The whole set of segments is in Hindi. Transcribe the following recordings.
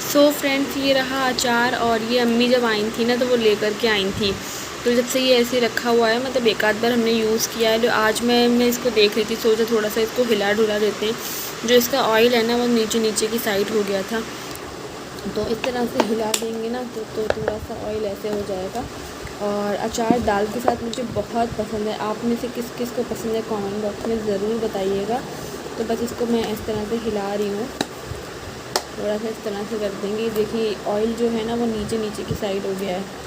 सो फ्रेंड्स, ये रहा अचार। और ये अम्मी जब आई थी ना तो वो लेकर के आई थी। तो जब से ये ऐसे रखा हुआ है, मतलब एक आध बार हमने यूज़ किया है। तो आज मैं इसको देख रही थी, सोचा थोड़ा सा इसको हिला डुला देते हैं। जो इसका ऑयल है ना वो नीचे नीचे की साइड हो गया था, तो इस तरह से हिला देंगे ना तो थोड़ा सा ऑयल ऐसे हो जाएगा। और अचार दाल के साथ मुझे बहुत पसंद है। आप में से किस किस को पसंद है कमेंट बॉक्स में ज़रूर बताइएगा। तो बस इसको मैं इस तरह से हिला रही हूँ, थोड़ा सा इस तरह से कर देंगे। देखिए ऑयल जो है ना वो नीचे नीचे की साइड हो गया है।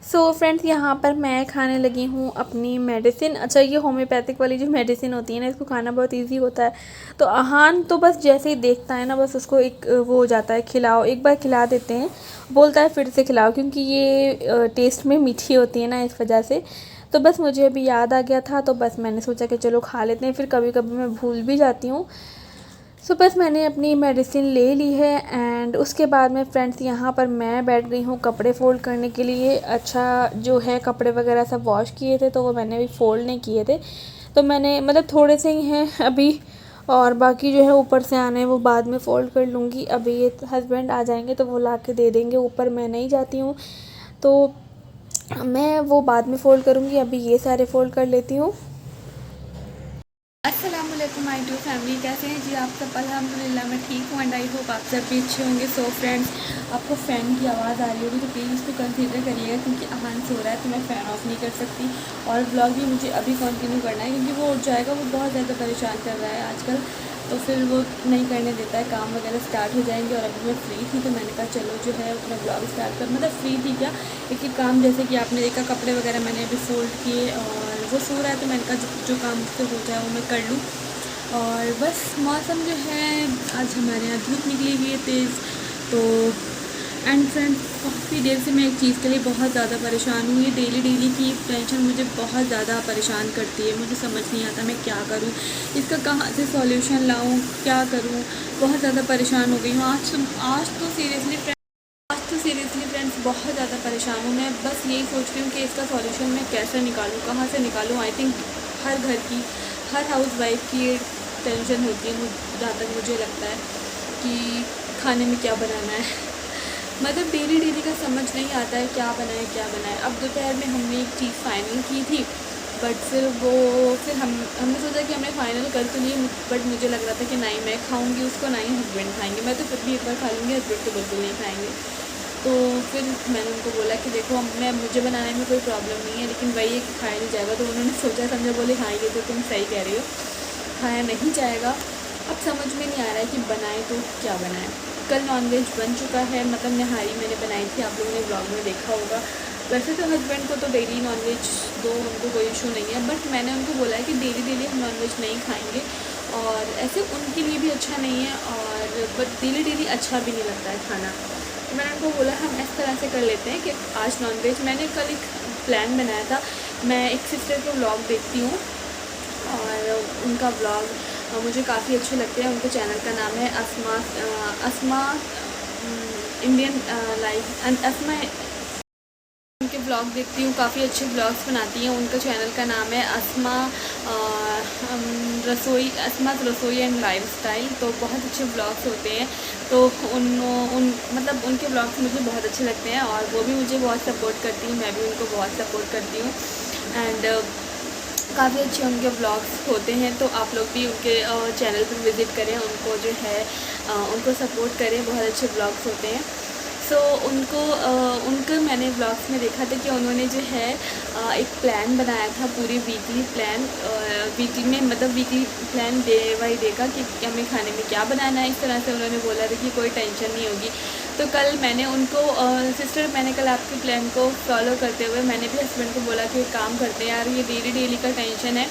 सो फ्रेंड्स, यहाँ पर मैं खाने लगी हूँ अपनी मेडिसिन। अच्छा, ये होम्योपैथिक वाली जो मेडिसिन होती है ना, इसको खाना बहुत इजी होता है। तो अहान तो बस जैसे ही देखता है ना, बस उसको एक वो हो जाता है, खिलाओ, एक बार खिला देते हैं, बोलता है फिर से खिलाओ, क्योंकि ये टेस्ट में मीठी होती है ना, इस वजह से। तो बस मुझे अभी याद आ गया था, तो बस मैंने सोचा कि चलो खा लेते हैं। फिर कभी कभी मैं भूल भी जाती हूँ। सो बस मैंने अपनी मेडिसिन ले ली है। एंड उसके बाद में फ्रेंड्स, यहाँ पर मैं बैठ गई हूँ कपड़े फ़ोल्ड करने के लिए। अच्छा, जो है कपड़े वगैरह सब वॉश किए थे, तो वो मैंने अभी फ़ोल्ड नहीं किए थे। तो मैंने मतलब थोड़े से ही हैं अभी, और बाकी जो है ऊपर से आने हैं, वो बाद में फ़ोल्ड कर लूँगी। अभी ये हस्बैंड आ जाएंगे तो वो ला के दे देंगे, ऊपर मैं नहीं जाती हूँ, तो मैं वो बाद में फ़ोल्ड करूँगी। अभी ये सारे फ़ोल्ड कर लेती हूँ। अस्सलाम वालेकुम माय डियर फैमिली, कैसे हैं जी आप सब? अल्हम्दुलिल्लाह मैं ठीक हूँ एंड आई होप आप सब भी अच्छे होंगे। सो फ्रेंड्स, आपको फ़ैन की आवाज़ आ रही होगी तो प्लीज़ इसको कंसीडर करिएगा, क्योंकि अहान सो रहा है तो मैं फ़ैन ऑफ नहीं कर सकती। और ब्लॉग भी मुझे अभी कंटिन्यू करना है, क्योंकि वो उठ जाएगा, वो बहुत ज़्यादा परेशान कर रहा है आजकल। तो फिर वो नहीं करने देता है, काम वगैरह स्टार्ट हो जाएंगे। और अभी मैं फ्री थी तो मैंने कहा चलो जो है अपना ब्लॉग स्टार्ट कर, मतलब फ्री थी क्या, एक एक काम जैसे कि आपने देखा, कपड़े वगैरह मैंने अभी फोल्ड किए और वो सो रहा है, तो मैंने कहा जो काम मुझसे हो जाए वो मैं कर लूँ। और बस मौसम जो है, आज हमारे यहाँ धूप निकली हुई है तेज़। तो एंड फ्रेंड्स, काफ़ी देर से मैं एक चीज़ के लिए बहुत ज़्यादा परेशान हूँ। ये डेली डेली की टेंशन मुझे बहुत ज़्यादा परेशान करती है। मुझे समझ नहीं आता मैं क्या करूँ, इसका कहाँ से सॉल्यूशन लाऊँ, क्या करूँ। बहुत ज़्यादा परेशान हो गई हूँ आज तो सीरियसली फ्रेंड्स बहुत ज़्यादा परेशान हूँ मैं। बस यही सोच रही हूँ कि इसका सॉल्यूशन मैं कैसे निकालूँ, कहाँ से निकालूँ। आई थिंक हर घर की, हर हाउस वाइफ की ये टेंशन होती है, जहाँ तक मुझे लगता है, कि खाने में क्या बनाना है। मतलब डेली डेली का समझ नहीं आता है क्या बनाए क्या बनाए। अब दोपहर में हमने एक चीज़ फाइनल की थी, बट फिर हमने सोचा कि हमने फ़ाइनल कर तो लिए, बट मुझे लग रहा था कि नहीं मैं खाऊंगी उसको, ना ही हस्बैंड खाएंगे। मैं तो फिर भी एक बार खा लूँगी, हस्बैंड तो बिल्कुल नहीं खाएंगे। तो फिर मैंने उनको बोला कि देखो मुझे बनाने में कोई प्रॉब्लम नहीं है, लेकिन वही है कि खाया नहीं जाएगा। तो उन्होंने सोचा समझा, बोले हाँ ये तो तुम सही कह रही हो, खाया नहीं जाएगा। अब समझ में नहीं आ रहा है कि बनाए तो क्या बनाए। कल नॉनवेज बन चुका है, मतलब नहारी मैंने बनाई थी, आप लोगों ने ब्लॉग में देखा होगा। वैसे तो हस्बैंड को तो डेली नॉनवेज दो, उनको कोई इशू नहीं है, बट मैंने उनको बोला है कि डेली डेली हम नॉनवेज नहीं खाएंगे, और ऐसे उनके लिए भी अच्छा नहीं है, और बट डेली डेली अच्छा भी नहीं लगता है खाना। तो मैंने उनको बोला हम इस तरह से कर लेते हैं कि आज नॉनवेज, मैंने कल एक प्लान बनाया था। मैं एक सिस्टर के व्लॉग देखती हूँ, और उनका व्लॉग मुझे काफ़ी अच्छे लगते हैं। उनके चैनल का नाम है असमा इंडियन लाइफ, असमा। उनके ब्लॉग देखती हूँ, काफ़ी अच्छे ब्लॉग्स बनाती हैं। उनका चैनल का नाम है असमा रसोई एंड लाइफस्टाइल। तो बहुत अच्छे ब्लॉग्स होते हैं। तो मतलब उनके ब्लॉग्स मुझे बहुत अच्छे लगते हैं, और वो भी मुझे बहुत सपोर्ट करती हैं, मैं भी उनको बहुत सपोर्ट करती हूँ। एंड काफ़ी अच्छे उनके ब्लॉग्स होते हैं। तो आप लोग भी उनके चैनल पर विज़िट करें, उनको जो है उनको सपोर्ट करें, बहुत अच्छे ब्लॉग्स होते हैं। सो उनको मैंने ब्लॉग्स में देखा था कि उन्होंने जो है एक प्लान बनाया था, पूरी वीकली प्लान, वीकली में मतलब weekly plan day by day का, कि हमें खाने में क्या बनाना है। इस तरह से उन्होंने बोला था कि कोई टेंशन नहीं होगी। तो कल मैंने उनको सिस्टर, मैंने कल आपके प्लान को फॉलो करते हुए मैंने भी हस्बैंड को बोला कि एक काम करते हैं यार, ये डेली डेली का टेंशन है,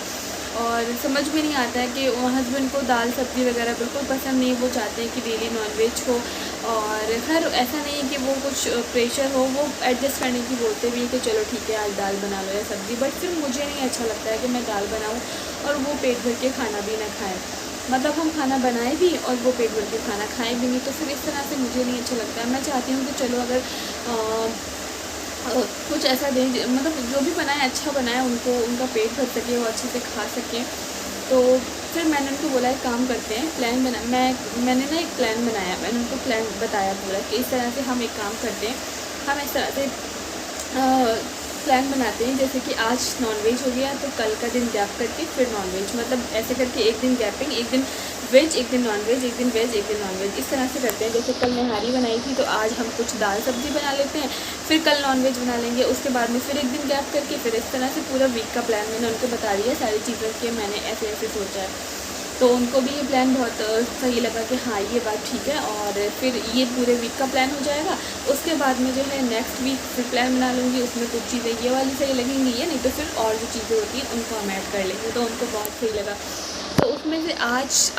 और समझ में नहीं आता है कि हस्बैंड को दाल सब्ज़ी वगैरह बिल्कुल पसंद नहीं, वो चाहते हैं कि डेली नॉनवेज हो। और खैर ऐसा नहीं है कि वो कुछ प्रेशर हो, वो एडजस्ट करने की बोलते भी हैं कि चलो ठीक है आज दाल बना लो या सब्ज़ी, बट फिर मुझे नहीं अच्छा लगता है कि मैं दाल बनाऊँ और वो पेट भर के खाना भी ना खाएँ। मतलब हम खाना बनाए भी और वो पेट भर के खाना खाएँ भी नहीं, तो फिर इस तरह से मुझे नहीं अच्छा लगता है। मैं चाहती हूँ कि चलो अगर कुछ ऐसा दें, मतलब जो भी बनाए अच्छा बनाए, उनको उनका पेट भर सके, वो अच्छे से खा सकें। तो फिर मैंने उनको बोला एक काम करते हैं, मैंने ना एक प्लान बनाया, मैंने उनको प्लान बताया पूरा कि इस तरह से हम एक काम करते हैं, हम इस तरह से प्लान बनाते हैं, जैसे कि आज नॉनवेज हो गया तो कल का दिन गैप करके फिर नॉनवेज, मतलब ऐसे करके एक दिन गैपिंग, एक दिन वेज, एक दिन नॉनवेज, एक दिन वेज, एक दिन नॉनवेज, इस तरह से करते हैं। जैसे कल नहारी बनाई थी तो आज हम कुछ दाल सब्ज़ी बना लेते हैं, फिर कल नॉनवेज बना लेंगे, उसके बाद में फिर एक दिन गैप करके फिर इस तरह से पूरा वीक का प्लान मैंने उनको बता दिया सारी चीज़ें कि मैंने ऐसे ऐसे सोचा है। तो उनको भी ये प्लान बहुत सही लगा कि हाँ ये बात ठीक है, और फिर ये पूरे वीक का प्लान हो जाएगा। उसके बाद में जो है नेक्स्ट वीक फिर प्लान बना लूँगी, उसमें कुछ चीज़ें ये वाली सही लगेंगी ये, नहीं तो फिर और जो चीज़ें होती हैं उनको हम ऐड कर लेंगे, तो उनको बहुत सही लगा। तो उसमें से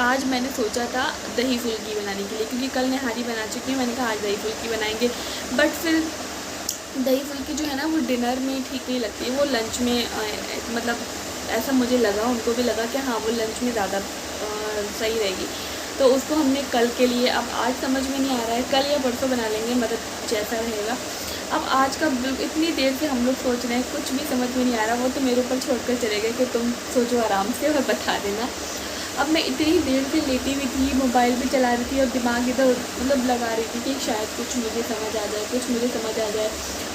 आज मैंने सोचा था दही फुल्की बनाने के लिए, क्योंकि कल नहारी बना चुकी हूँ, मैंने कहा आज दही फुल्की बनाएंगे, बट फिर दही फुल्की जो है ना वो डिनर में ठीक नहीं लगती है, वो लंच में मतलब ऐसा मुझे लगा, उनको भी लगा कि हाँ वो लंच में ज़्यादा सही रहेगी। तो उसको हमने कल के लिए, अब आज समझ में नहीं आ रहा है, कल या परसों बना लेंगे, मतलब जैसा रहेगा। अब आज का इतनी देर से हम लोग सोच रहे हैं, कुछ भी समझ में नहीं आ रहा, वो तो मेरे ऊपर छोड़कर चले गए कि तुम सोचो आराम से और बता देना। अब मैं इतनी देर से लेटी हुई थी, मोबाइल भी चला रही थी और दिमाग इधर मतलब लगा रही थी कि शायद कुछ मुझे समझ आ जाए, कुछ मुझे समझ आ जाए।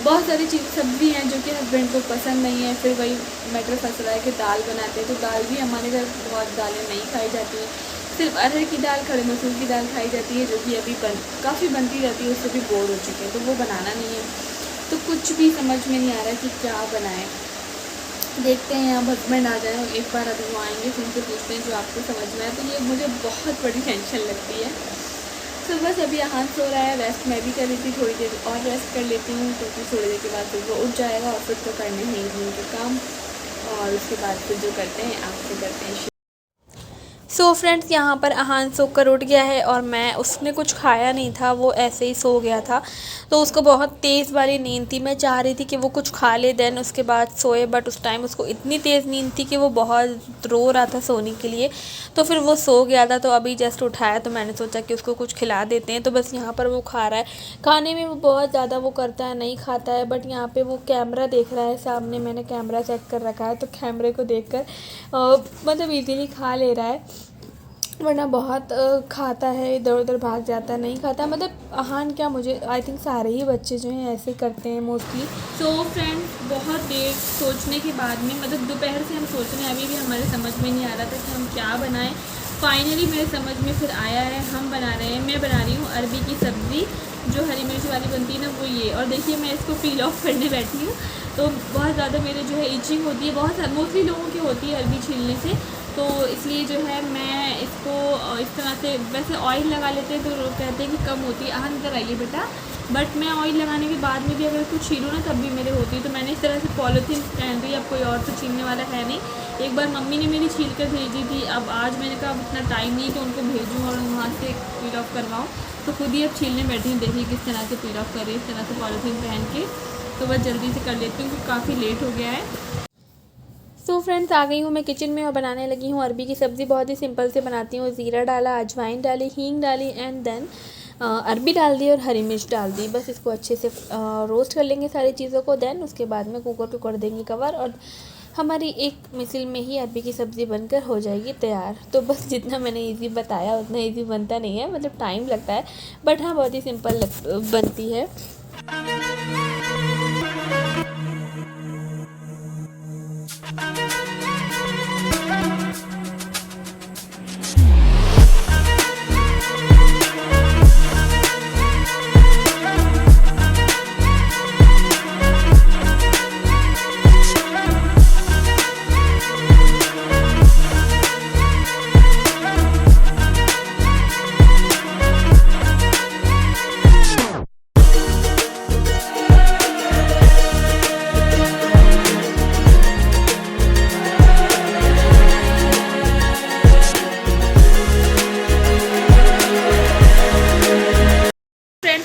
बहुत सारी चीज़ सब्ज़ी हैं जो कि हस्बैंड को पसंद नहीं है, फिर वही मैटर फंस रहा है कि दाल बनाते हैं, तो दाल भी हमारे घर बहुत दालें नहीं खाई जाती हैं, सिर्फ अरहर की दाल, खड़े मसूर की दाल खाई जाती है, जो कि अभी काफ़ी बनती रहती है, उससे भी बोर हो चुके हैं, तो वो बनाना नहीं है। तो कुछ भी समझ में नहीं आ रहा कि क्या बनाएं। देखते हैं अब हस्बैंड आ जाए, एक बार अभी वो आएंगे तो उनसे पूछते हैं जो आपको समझ में आए, तो ये मुझे बहुत बड़ी टेंशन लगती है। तो बस अभी यहाँ सो रहा है, रेस्ट मैं भी कर रही थी, थोड़ी देर और रेस्ट कर लेती हूँ, क्योंकि थोड़ी देर के बाद फिर वो उठ जाएगा और फिर तो करने हैं इवनिंग के काम, और उसके बाद फिर जो करते हैं आपसे करते हैं। सो फ्रेंड्स, यहाँ पर अहान सो कर उठ गया है और मैं, उसने कुछ खाया नहीं था, वो ऐसे ही सो गया था, तो उसको बहुत तेज़ वाली नींद थी। मैं चाह रही थी कि वो कुछ खा ले देन उसके बाद सोए, बट उस टाइम उसको इतनी तेज़ नींद थी कि वो बहुत रो रहा था सोने के लिए, तो फिर वो सो गया था। तो अभी जस्ट उठाया तो मैंने सोचा कि उसको कुछ खिला देते हैं, तो बस यहाँ पर वो खा रहा है। खाने में वो बहुत ज़्यादा वो करता है, नहीं खाता है, बट यहाँ पर वो कैमरा देख रहा है सामने, मैंने कैमरा चेक कर रखा है, तो कैमरे को देख कर मतलब ईज़िली खा ले रहा है, वरना बहुत खाता है, इधर उधर भाग जाता है, नहीं खाता। मतलब अहान क्या, मुझे आई थिंक सारे ही बच्चे जो हैं ऐसे करते हैं मोस्टली। सो फ्रेंड्स, बहुत देर सोचने के बाद में, मतलब दोपहर से हम सोच रहे हैं, अभी भी हमारे समझ में नहीं आ रहा था कि हम क्या बनाएं। फाइनली मेरे समझ में फिर आया है, हम बना रहे हैं, मैं बना रही हूँ अरबी की सब्ज़ी, जो हरी मिर्च वाली बनती है ना, वो ये। और देखिए मैं इसको पील ऑफ करने बैठी हूँ, तो बहुत ज़्यादा मेरे जो है इचिंग होती है, बहुत मोस्टली लोगों की होती है अरबी छीलने से, तो इसलिए जो है मैं इसको इस तरह से, वैसे ऑयल लगा लेते हैं तो लोग कहते हैं कि कम होती है, अहन कराइए बेटा, बट मैं ऑयल लगाने के बाद में भी अगर कुछ छीलूँ ना तब भी मेरे होती है। तो मैंने इस तरह से पॉलीथीन पहन दी, अब कोई और तो छीलने वाला है नहीं। एक बार मम्मी ने मेरी छील कर भेजी थी, अब आज मैंने कहा अब इतना टाइम नहीं कि उनको भेजूँ और वहाँ से पील ऑफ करवाऊँ, तो खुद ही अब छीलने बैठी हूँ। देखिए किस तरह से पील ऑफ कर रही है, इस तरह से पॉलीथीन पहन के, तो बस जल्दी से कर लेती हूँ क्योंकि काफ़ी लेट हो गया है। सो फ्रेंड्स, आ गई हूँ मैं किचन में और बनाने लगी हूँ अरबी की सब्ज़ी। बहुत ही सिंपल से बनाती हूँ, ज़ीरा डाला, अजवाइन डाली, हींग डाली, एंड देन अरबी डाल दी और हरी मिर्च डाल दी। बस इसको अच्छे से रोस्ट कर लेंगे सारी चीज़ों को, देन उसके बाद में कुकर को कर देंगे कवर, और हमारी एक मिसल में ही अरबी की सब्ज़ी बनकर हो जाएगी तैयार। तो बस जितना मैंने इजी बताया उतना इजी बनता नहीं है, मतलब टाइम लगता है, बट हाँ बहुत ही सिंपल बनती है।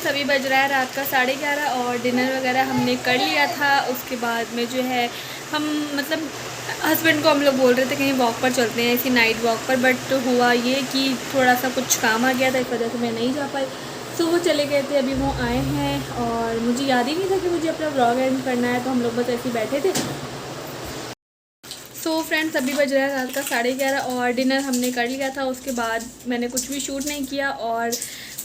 अभी बज रहा है रात का 11:30 और डिनर वगैरह हमने कर लिया था। उसके बाद में जो है हम, मतलब हस्बैंड को हम लोग बोल रहे थे कहीं वॉक पर चलते हैं, ऐसी नाइट वॉक पर, बट हुआ ये कि थोड़ा सा कुछ काम आ गया था, इस वजह से मैं नहीं जा पाई। तो वो चले गए थे, अभी वो आए हैं और मुझे याद ही नहीं था कि मुझे अपना व्लॉग एंड करना है, तो हम लोग बस ऐसे ही बैठे थे। सो फ्रेंड्स अभी बज रहा है रात का 11:30 और डिनर हमने कर लिया था। उसके बाद मैंने कुछ भी शूट नहीं किया और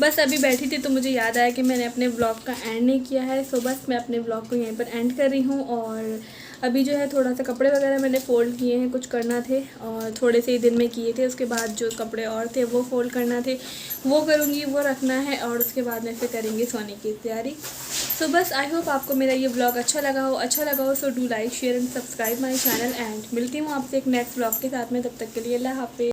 बस अभी बैठी थी तो मुझे याद आया कि मैंने अपने व्लॉग का एंड नहीं किया है। सो बस मैं अपने व्लॉग को यहीं पर एंड कर रही हूँ। और अभी जो है थोड़ा सा कपड़े वगैरह मैंने फ़ोल्ड किए हैं, कुछ करना थे और थोड़े से ही दिन में किए थे। उसके बाद जो कपड़े और थे वो फ़ोल्ड करना थे, वो करूँगी, वो रखना है और उसके बाद में फिर करेंगे सोने की तैयारी। सो बस आई होप आपको मेरा ये व्लॉग अच्छा लगा हो। So do like share and subscribe my channel and मिलती हूँ आपसे एक नेक्स्ट व्लॉग के साथ में। तब तक के लिए अल्लाह हाफिज़।